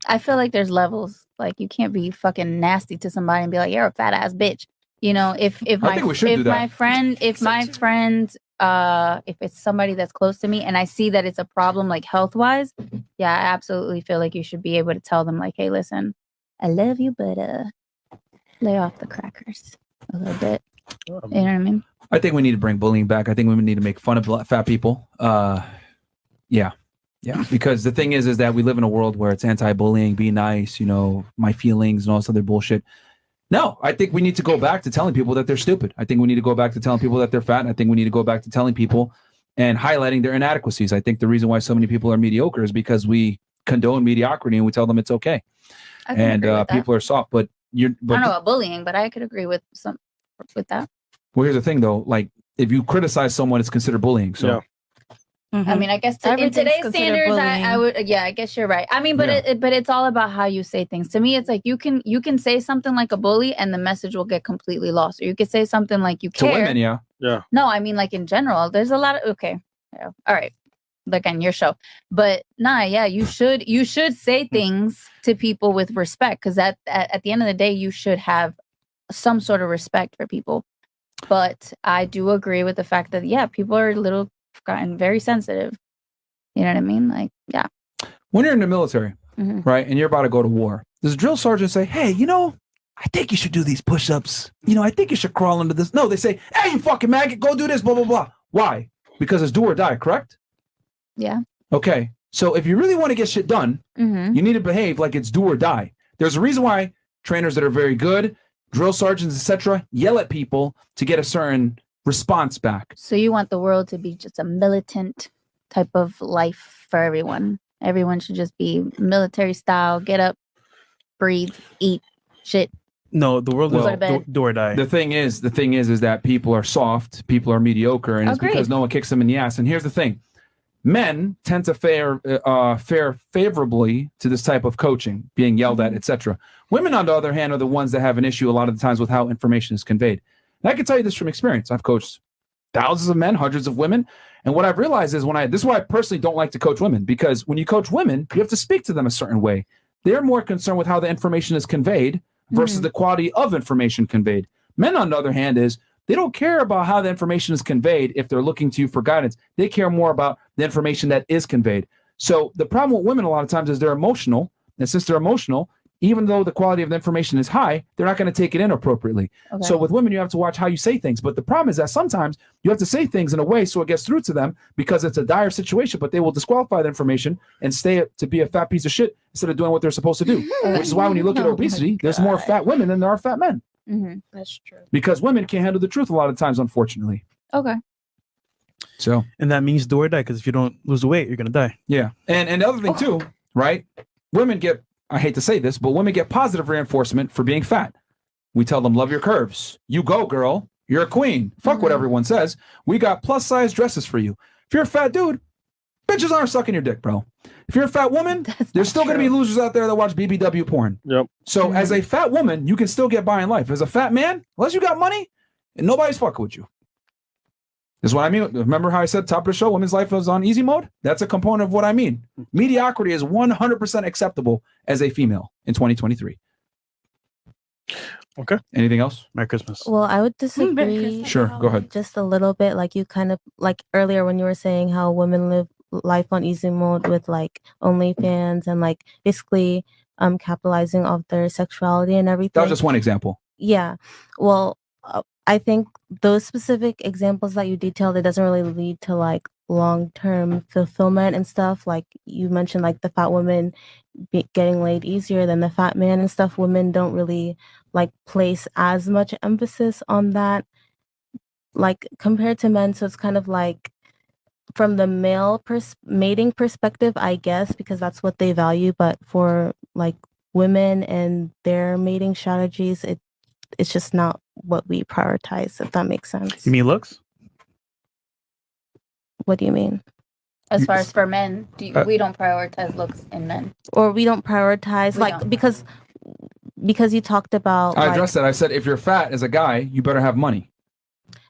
I feel like there's levels. Like you can't be fucking nasty to somebody and be like, "You're a fat ass bitch." You know, if I think we should do that. if it's somebody that's close to me and I see that it's a problem, like health wise, yeah, I absolutely feel like you should be able to tell them, like, "Hey, listen, I love you, but lay off the crackers a little bit." You know what I mean? I think we need to bring bullying back. I think women need to make fun of fat people. Yeah. Because the thing is that we live in a world where it's anti-bullying, be nice, you know, my feelings and all this other bullshit. No, I think we need to go back to telling people that they're stupid. I think we need to go back to telling people that they're fat. And I think we need to go back to telling people and highlighting their inadequacies. I think the reason why so many people are mediocre is because we condone mediocrity and we tell them it's okay. And people are soft. But I don't know about bullying, but I could agree with that. Well, here's the thing, though. Like, if you criticize someone, it's considered bullying. So, I mean, I guess in today's standards, I would. Yeah, I guess you're right. I mean, but it's all about how you say things. To me, it's like you can say something like a bully, and the message will get completely lost. Or you could say something like you care. To women, yeah. No, I mean, like in general, there's a lot of yeah. All right, like on your show, but you should say things to people with respect, because at the end of the day, you should have some sort of respect for people. But I do agree with the fact that, people are gotten very sensitive. You know what I mean? Like, yeah. When you're in the military, right, and you're about to go to war, does a drill sergeant say, "Hey, you know, I think you should do these push-ups. You know, I think you should crawl into this." No, they say, "Hey, you fucking maggot, go do this, blah, blah, blah." Why? Because it's do or die, correct? Yeah. Okay. So if you really want to get shit done, you need to behave like it's do or die. There's a reason why trainers that are very good, drill sergeants, etc., yell at people to get a certain response back. So you want the world to be just a militant type of life for everyone. Everyone should just be military style, get up, breathe, eat, shit. No, the world is do or die. The thing is that people are soft, people are mediocre, and it's because no one kicks them in the ass. And here's the thing. Men tend to fare favorably to this type of coaching, being yelled at, etc. Women, on the other hand, are the ones that have an issue a lot of the times with how information is conveyed. And I can tell you this from experience. I've coached thousands of men, hundreds of women. And what I've realized is this is why I personally don't like to coach women, because when you coach women, you have to speak to them a certain way. They're more concerned with how the information is conveyed versus the quality of information conveyed. Men, on the other hand, they don't care about how the information is conveyed if they're looking to you for guidance. They care more about the information that is conveyed. So the problem with women a lot of times is they're emotional. And since they're emotional, even though the quality of the information is high, they're not going to take it in appropriately. Okay. So with women, you have to watch how you say things. But the problem is that sometimes you have to say things in a way so it gets through to them because it's a dire situation, but they will disqualify the information and stay to be a fat piece of shit instead of doing what they're supposed to do. Which is why when you look at obesity, there's more fat women than there are fat men. That's true. Because women can't handle the truth a lot of times, unfortunately. Okay. So, and that means do or die, because if you don't lose weight, you're gonna die. Yeah. And the other thing too, right? Women get, I hate to say this, but women get positive reinforcement for being fat. We tell them, love your curves. You go, girl. You're a queen. Fuck what everyone says. We got plus size dresses for you. If you're a fat dude, bitches aren't sucking your dick, bro. If you're a fat woman, there's still going to be losers out there that watch BBW porn. Yep. So as a fat woman, you can still get by in life. As a fat man, unless you got money, and nobody's fucking with you. This is what I mean. Remember how I said top of the show, women's life is on easy mode? That's a component of what I mean. Mediocrity is 100% acceptable as a female in 2023. Okay. Anything else? Merry Christmas. Well, I would disagree. Sure, go ahead. Just a little bit. Like you kind of, like earlier when you were saying how women live life on easy mode with like OnlyFans and like basically capitalizing off their sexuality and everything. That was just one example. Yeah. Well, I think those specific examples that you detailed, it doesn't really lead to like long-term fulfillment and stuff. Like you mentioned, like the fat woman getting laid easier than the fat man and stuff. Women don't really like place as much emphasis on that, like compared to men. So it's kind of like from the male mating perspective, I guess, because that's what they value. But for like women and their mating strategies, it's just not what we prioritize, if that makes sense. You mean looks? What do you mean? As far as for men, we don't prioritize looks in men. Or we don't prioritize, because you talked about... I addressed that. I said, if you're fat as a guy, you better have money.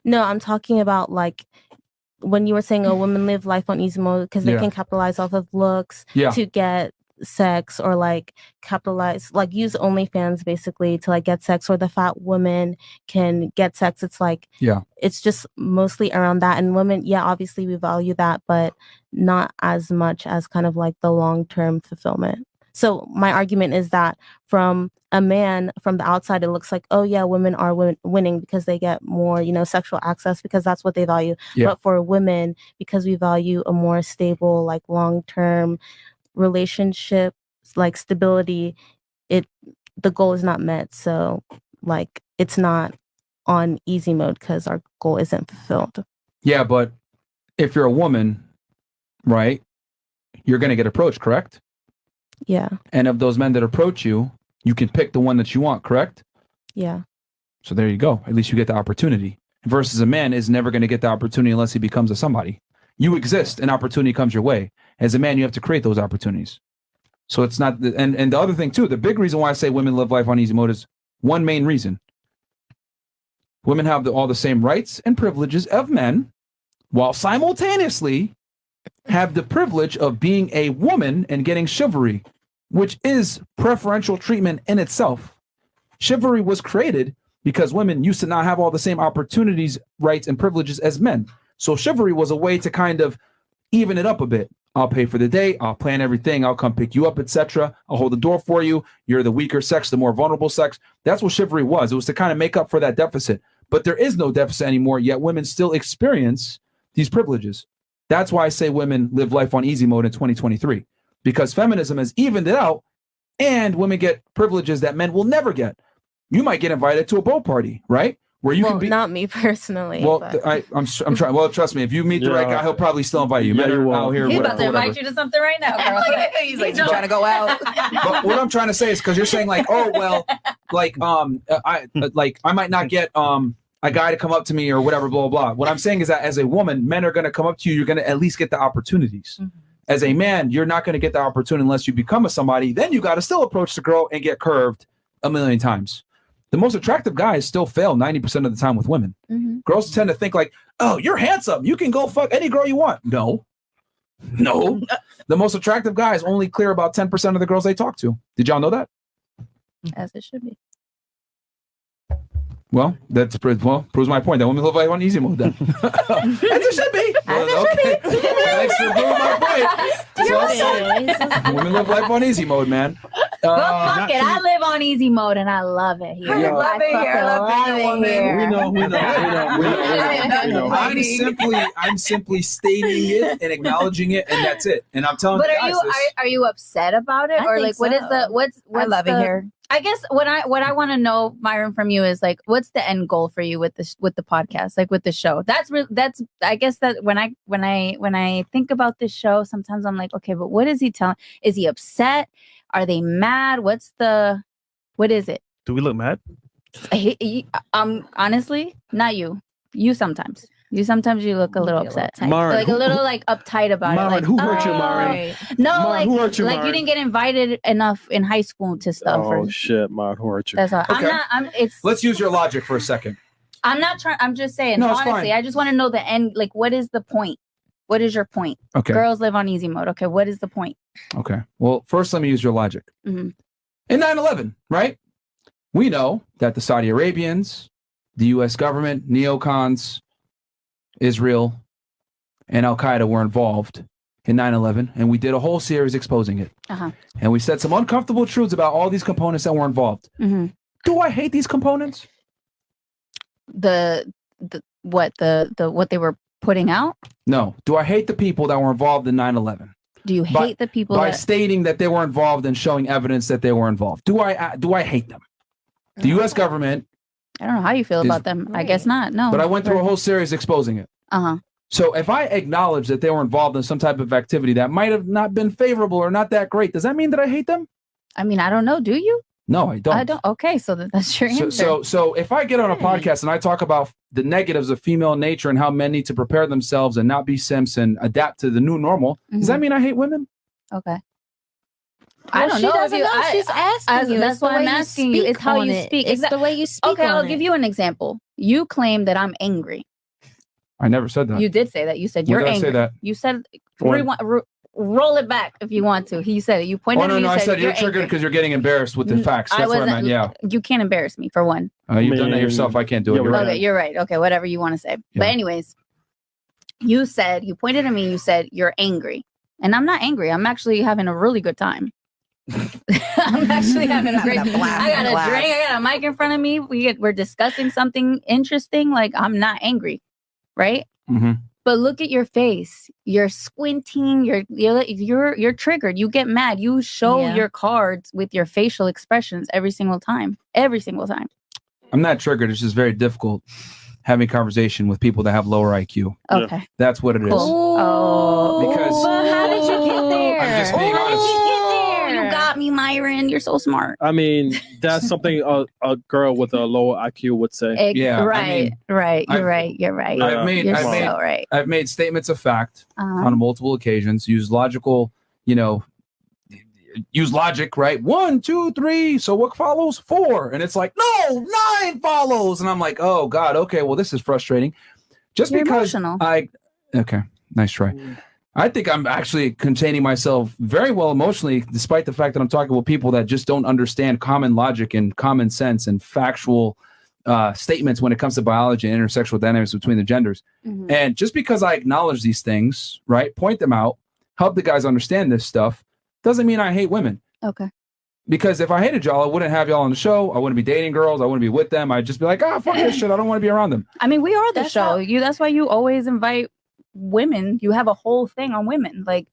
No, I'm talking about like when you were saying women live life on easy mode because they can capitalize off of looks to get sex or like capitalize, like use OnlyFans basically to like get sex, or the fat woman can get sex. It's like, it's just mostly around that. And women, obviously we value that, but not as much as kind of like the long-term fulfillment. So my argument is that from a man, from the outside, it looks like, oh yeah, women are winning because they get more, sexual access because that's what they value. But for women, because we value a more stable, like long-term relationship, like stability, the goal is not met. So like it's not on easy mode because our goal isn't fulfilled. Yeah, but if you're a woman, right, you're going to get approached, correct? Yeah. And of those men that approach you, you can pick the one that you want, correct? Yeah. So there you go. At least you get the opportunity. Versus a man is never going to get the opportunity unless he becomes a somebody. You exist, an opportunity comes your way. As a man, you have to create those opportunities. So it's not, and the other thing too, the big reason why I say women live life on easy mode is one main reason. Women have all the same rights and privileges of men, while simultaneously have the privilege of being a woman and getting chivalry, which is preferential treatment in itself. Chivalry was created because women used to not have all the same opportunities, rights, and privileges as men. So chivalry was a way to kind of even it up a bit. I'll pay for the date, I'll plan everything, I'll come pick you up, etc. I'll hold the door for you. You're the weaker sex, the more vulnerable sex. That's what chivalry was. It was to kind of make up for that deficit. But there is no deficit anymore, yet women still experience these privileges. That's why I say women live life on easy mode in 2023, because feminism has evened it out and women get privileges that men will never get. You might get invited to a boat party, right? Where you can be, not me personally. Well, I'm trying. Well, trust me, if you meet the right guy, he'll probably still invite you. Men are out here. He's about to invite you to something right now, girl. He's like, you trying to go out? But what I'm trying to say is because you're saying like, oh well, like I might not get a guy to come up to me or whatever, blah blah. What I'm saying is that as a woman, men are going to come up to you. You're going to at least get the opportunities. Mm-hmm. As a man, you're not going to get the opportunity unless you become a somebody. Then you got to still approach the girl and get curved a million times. The most attractive guys still fail 90% of the time with women. Mm-hmm. Girls tend to think like, oh, you're handsome. You can go fuck any girl you want. No. The most attractive guys only clear about 10% of the girls they talk to. Did y'all know that? As it should be. Well, proves my point that women live life on easy mode then. As it should be. Okay. Thanks for proving my point. Women live life on easy mode, man. Well, fuck it. I live on easy mode and I love it here. I love it here. We know. I'm simply stating it and acknowledging it, and that's it. And I'm telling you guys are you upset about it? Or like, so. What's I love it here. I guess what I want to know, Myron, from you is like, what's the end goal for you with the podcast, like with the show? That's I guess that when I think about this show, sometimes I'm like, okay, but what is he telling? Is he upset? Are they mad? What is it? Do we look mad? Honestly, not you. You sometimes. You look a little upset. Myron, like a little like uptight about Myron, it. Like, who hurt you, Myron? No, Myron, like who hurt you, like Myron? you didn't get invited enough in high school to stuff. Oh shit, Myron, who hurt you? That's all. Okay. Let's use your logic for a second. I'm not trying. I'm just saying. No, honestly, I just want to know the end. Like, what is the point? What is your point? Okay. Girls live on easy mode. Okay. What is the point? Okay. Well, first, let me use your logic. Mm-hmm. In 9/11, right? We know that the Saudi Arabians, the U.S. government, neocons, Israel, and Al-Qaeda were involved in 9/11, and we did a whole series exposing it. Uh-huh. And we said some uncomfortable truths about all these components that were involved. Mm-hmm. Do I hate these components? What they were putting out? No. Do I hate the people that were involved in 9/11? Do you hate the people by stating that they were involved and showing evidence that they were involved? Do I hate them? The U.S. government. I don't know how you feel about them. Right. I guess not. No. But I went through a whole series exposing it. Uh-huh. So if I acknowledge that they were involved in some type of activity that might have not been favorable or not that great, does that mean that I hate them? I mean, I don't know. Do you? No, I don't. I don't. Okay, so that's your answer. So if I get on a podcast and I talk about the negatives of female nature and how men need to prepare themselves and not be simps and adapt to the new normal, does that mean I hate women? Okay. I don't know. She's asking you. That's why I'm asking you. It's how you speak. It's the way you speak. Okay, I'll give you an example. You claim that I'm angry. I never said that. You did say that. You said you're angry. Did I say that? You said roll it back if you want to. He said it. You pointed at me. I said you're angry. triggered because you're getting embarrassed with the facts. That's what I meant. Yeah. You can't embarrass me, for one. You've done that yourself. I can't do it. You're Okay, right. you're right. Okay, whatever you want to say. But anyways, you pointed at me. You said you're angry, and I'm not angry. I'm actually having a really good time. I'm actually having a great. I got a drink. I got a mic in front of me. We're discussing something interesting. Like, I'm not angry, right? Mm-hmm. But look at your face. You're squinting. You're triggered. You get mad. You show your cards with your facial expressions every single time. Every single time. I'm not triggered. It's just very difficult having conversation with people that have lower IQ. Okay. That's what it is. Oh, because but how did you get there? I'm just being honest. You got me, Myron. You're so smart. I mean, that's something a girl with a lower IQ would say. Yeah, right. You're right. Yeah. I've made statements of fact on multiple occasions. Use logical, use logic, right? 1, 2, 3. So what follows? 4. And it's like, no, 9 follows. And I'm like, oh God, okay, well, this is frustrating. Just You're because emotional. okay, nice try. I think I'm actually containing myself very well emotionally, despite the fact that I'm talking with people that just don't understand common logic and common sense and factual statements when it comes to biology and intersexual dynamics between the genders. Mm-hmm. And just because I acknowledge these things, right, point them out, help the guys understand this stuff, doesn't mean I hate women. Okay. Because if I hated y'all, I wouldn't have y'all on the show. I wouldn't be dating girls. I wouldn't be with them. I'd just be like, fuck this shit. I don't want to be around them. I mean, we are the show. That's why you always invite women. You have a whole thing on women. Like,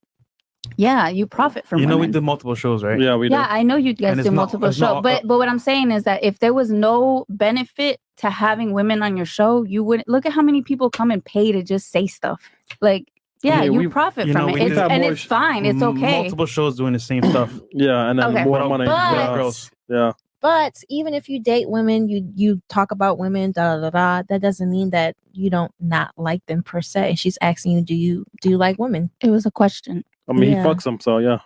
yeah, you profit from women. We do multiple shows, right? Yeah, we do. Yeah, I know you guys do multiple shows. But what I'm saying is that if there was no benefit to having women on your show, you wouldn't. Look at how many people come and pay to just say stuff. Like, yeah, you profit from it. It's fine. It's okay. Multiple shows doing the same stuff. Yeah, and then more money. But, yeah. But even if you date women, you talk about women, that doesn't mean that you don't not like them per se. And she's asking you, do you like women? It was a question. I mean, he fucks them, so yeah.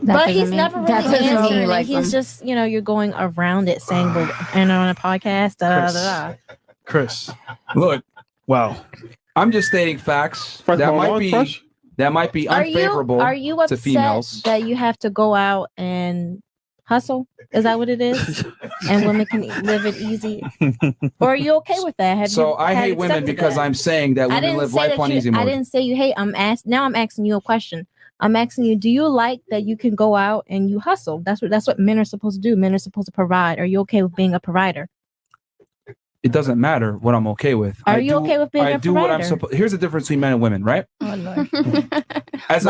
But he's never really answering. Like he's just, you're going around it saying, and on a podcast, Chris, look, wow. I'm just stating facts. That might be unfavorable are you upset to females. That you have to go out and hustle? Is that what it is? And women can live it easy? Or are you okay with that? I hate women because I'm saying that women live life on easy mode. I didn't say you hate. Now I'm asking you a question. I'm asking you, do you like that you can go out and you hustle? That's what men are supposed to do. Men are supposed to provide. Are you okay with being a provider? It doesn't matter what I'm okay with. Are you okay with being a provider? I do what I'm supposed. Here's the difference between men and women, right? Oh, Lord. As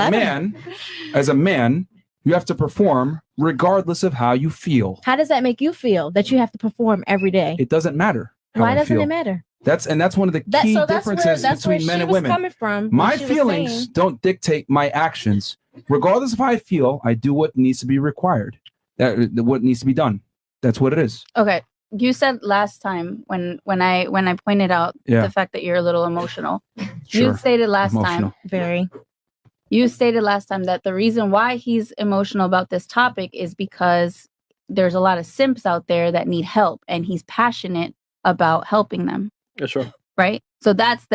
a man, you have to perform regardless of how you feel. How does that make you feel that you have to perform every day? It doesn't matter. Why doesn't it matter? That's one of the key differences between men and women. Coming from my feelings don't dictate my actions. Regardless of how I feel, I do what needs to be required. What needs to be done. That's what it is. Okay. You said last time when I pointed out the fact that you're a little emotional. Sure. You stated last time You stated last time that the reason why he's emotional about this topic is because there's a lot of simps out there that need help, and he's passionate about helping them. Yeah, sure. Right? So that's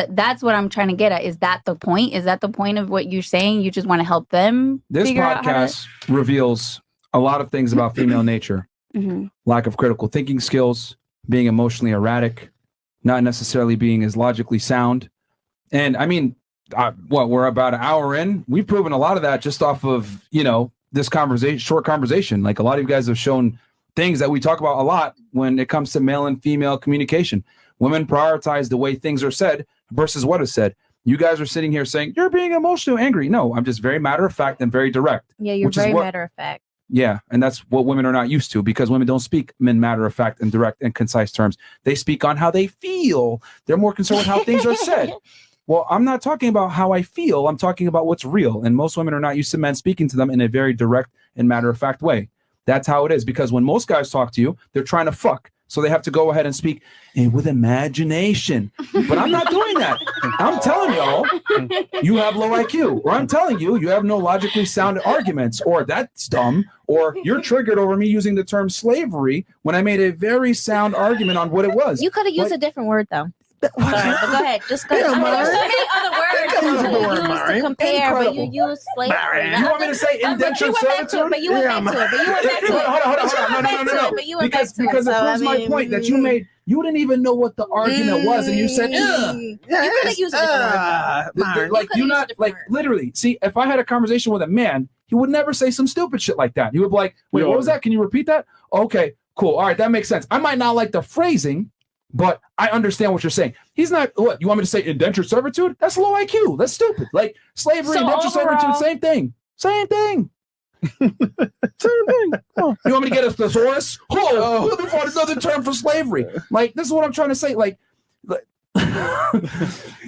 what I'm trying to get at. Is that the point? Is that the point of what you're saying? You just want to help them? This podcast reveals a lot of things about female nature. Mm-hmm. Lack of critical thinking skills, being emotionally erratic, not necessarily being as logically sound. And I mean, we're about an hour in. We've proven a lot of that just off of, this short conversation. Like, a lot of you guys have shown things that we talk about a lot when it comes to male and female communication. Women prioritize the way things are said versus what is said. You guys are sitting here saying, you're being emotional, angry. No, I'm just very matter of fact and very direct. Yeah, you're very matter of fact. Yeah, and that's what women are not used to, because women don't speak in matter of fact and direct and concise terms. They speak on how they feel. They're more concerned with how things are said. Well, I'm not talking about how I feel. I'm talking about what's real. And most women are not used to men speaking to them in a very direct and matter of fact way. That's how it is. Because when most guys talk to you, they're trying to fuck. So they have to go ahead and speak with imagination. But I'm not doing that. I'm telling y'all, you have low IQ. Or I'm telling you, you have no logically sound arguments. Or that's dumb. Or you're triggered over me using the term slavery when I made a very sound argument on what it was. You could have used a different word, though. Sorry, but go ahead. Just go. Yeah, I mean, there's so Myron. many other words Come on, that you word, use to Myron. compare, but you Incredible. use slavery. Myron. You want me to say indentured servitude? But you went back to it. But you went back to it. But you went back to it. Because it proves my point that you made. You didn't even know what the argument was, and you said, "Ugh." You could have used a different word. Myron. Like could've you used a not different like word. literally. See, if I had a conversation with a man, he would never say some stupid shit like that. He would be like, "Wait, what was that? Can you repeat that?" Okay, cool. All right, that makes sense. I might not like the phrasing, but I understand what you're saying. He's not. What you want me to say? Indentured servitude? That's low IQ. That's stupid. Like slavery, So indentured servitude, overall- same thing. Same thing. Same thing. Oh. You want me to get a thesaurus? Oh, let me find another term for slavery. Like this is what I'm trying to say. Like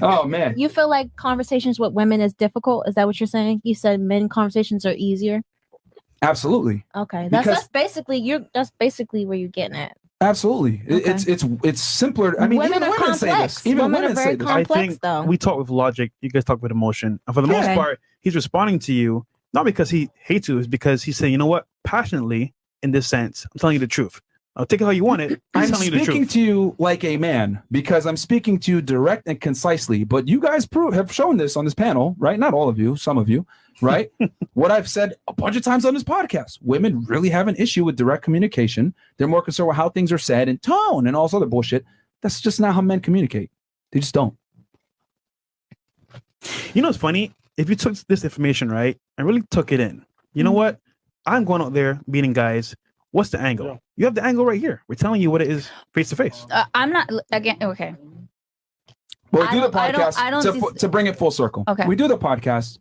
oh man. You feel like conversations with women is difficult? Is that what you're saying? You said men conversations are easier. Absolutely. Okay, Because- that's basically where you're getting at. Absolutely. Okay. It's simpler. I mean, Women even are women say complex. this. Even Women are women very say this. complex. I Complex, think though. we talk with logic. You guys talk with emotion. And for the most Okay. part, he's responding to you not because he hates you, it's because he's saying, you know what, passionately, in this sense, I'm telling you the truth. I'll take it how you want it. I'm telling you the speaking truth. to you like a man because I'm speaking to you direct and concisely. But you guys have shown this on this panel, right? Not all of you, some of you, right? What I've said a bunch of times on this podcast. Women really have an issue with direct communication. They're more concerned with how things are said and tone and all this other bullshit. That's just not how men communicate. They just don't. You know what's funny? If you took this information, right, and really took it in, you know what? I'm going out there meeting guys. What's the angle? Yeah. You have the angle right here. We're telling you what it is face to face. I'm not again. Okay. But we I do the don't- I don't- podcast I don't to bring it full circle. Okay. We do the podcast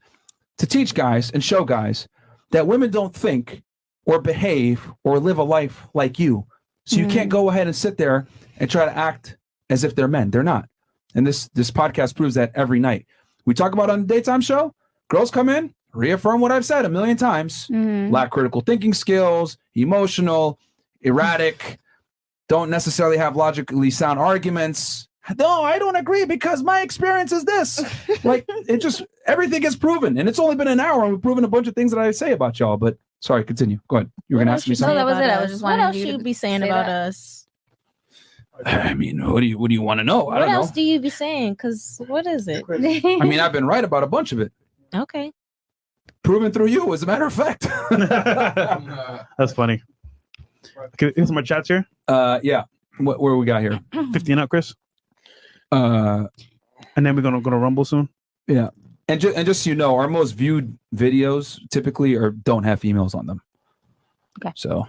to teach guys and show guys that women don't think or behave or live a life like you. So you can't go ahead and sit there and try to act as if they're men. They're not. And this podcast proves that every night. We talk about on the daytime show, girls come in, reaffirm what I've said a million times. Lack critical thinking skills, emotional, erratic, don't necessarily have logically sound arguments. No, I don't agree because my experience is this. Like it just everything is proven. And it's only been an hour and we've proven a bunch of things that I say about y'all. But sorry, continue. Go ahead. You were gonna ask me No, something. that was it. I was just What wanting else you to you be saying say about that. us? I mean, what do you want to know? I What don't else know. do you be saying? Because what is it? I mean, I've been right about a bunch of it. Okay. Proven through you, as a matter of fact. That's funny. Okay, here's my chats here. Yeah. Where we got here? 15 up, Chris. And then we're gonna rumble soon. yeah. And just so you know, our most viewed videos typically don't have females on them. Okay. So